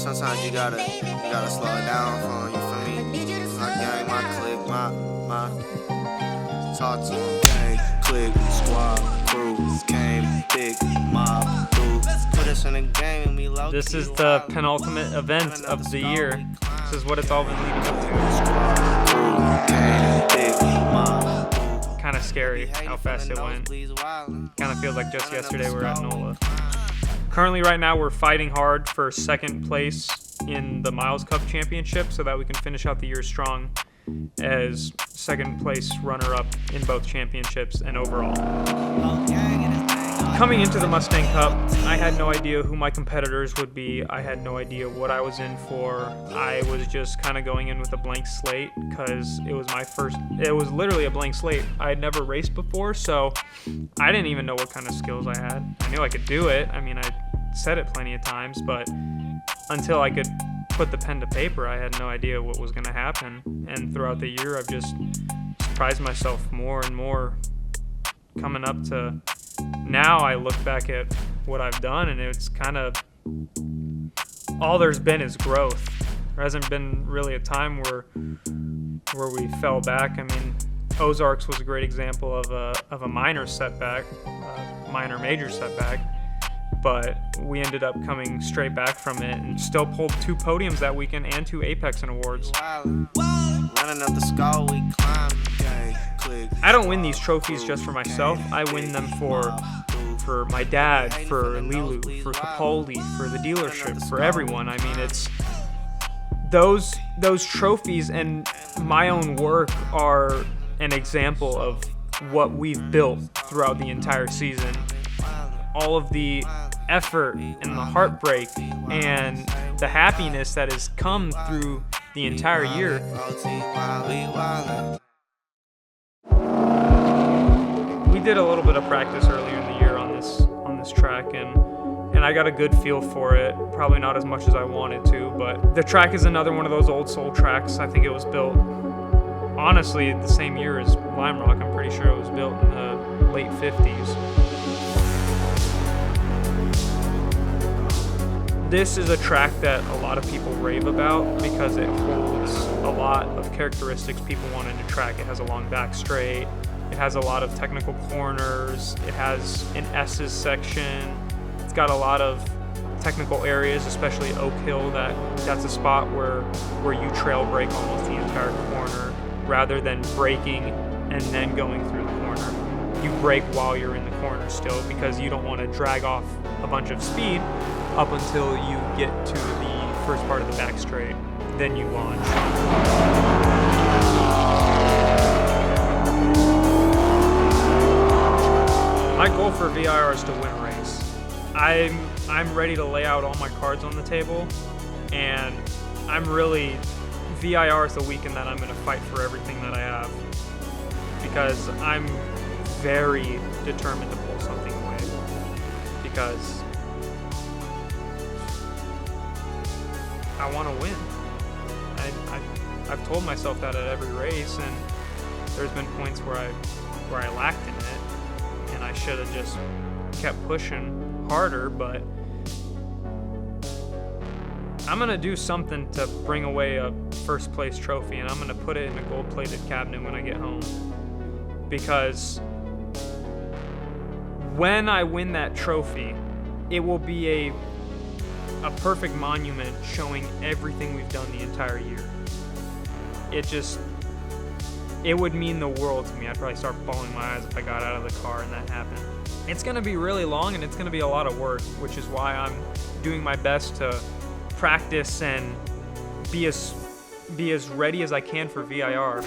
sometimes you gotta slow it down for you feel me? My gang, my clique, my talk to them. Gang, clique, squad, crew, came, big, mob, boo. Put us in the game and we low. This is the penultimate event of the year. This is what it's all been leading up to. Kind of scary how fast it went. Kind of feels like just yesterday we were at NOLA. Currently, right now, we're fighting hard for second place in the Miles Cup Championship so that we can finish out the year strong as second place runner-up in both championships and overall. Coming into the Mustang Cup, I had no idea who my competitors would be. I had no idea what I was in for. I was just kind of going in with a blank slate because it was literally a blank slate. I had never raced before, so I didn't even know what kind of skills I had. I knew I could do it. I mean, I said it plenty of times, but until I could put the pen to paper, I had no idea what was going to happen. And throughout the year, I've just surprised myself more and more coming up to now. I look back at what I've done, and it's kind of all there's been is growth. There hasn't been really a time where we fell back. I mean, Ozarks was a great example of a minor setback, minor major setback, but we ended up coming straight back from it and still pulled 2 podiums that weekend and 2 Apex awards. I don't win these trophies just for myself. I win them for my dad, for Lilu, for Capaldi, for the dealership, for everyone. I mean, it's those trophies and my own work are an example of what we've built throughout the entire season. All of the effort and the heartbreak and the happiness that has come through the entire year. We did a little bit of practice earlier in the year on this track, and I got a good feel for it. Probably not as much as I wanted to, but the track is another one of those old soul tracks. I think it was built, honestly, the same year as Lime Rock. I'm pretty sure it was built in the late 50s. This is a track that a lot of people rave about because it holds a lot of characteristics people want in a track. It has a long back straight. It has a lot of technical corners. It has an S's section. It's got a lot of technical areas, especially Oak Hill. That's a spot where you trail brake almost the entire corner rather than braking and then going through the corner. You brake while you're in the corner still because you don't want to drag off a bunch of speed up until you get to the first part of the back straight. Then you launch. My goal for VIR is to win a race. I'm ready to lay out all my cards on the table, and VIR is the weekend that I'm going to fight for everything that I have, because I'm very determined to pull something away, because I want to win. I've told myself that at every race, and there's been points where I lacked in it, and I should have just kept pushing harder, but I'm going to do something to bring away a first place trophy, and I'm going to put it in a gold-plated cabinet when I get home, because when I win that trophy, it will be a perfect monument showing everything we've done the entire year. It would mean the world to me. I'd probably start bawling my eyes if I got out of the car and that happened. It's going to be really long, and it's going to be a lot of work, which is why I'm doing my best to practice and be as ready as I can for VIR.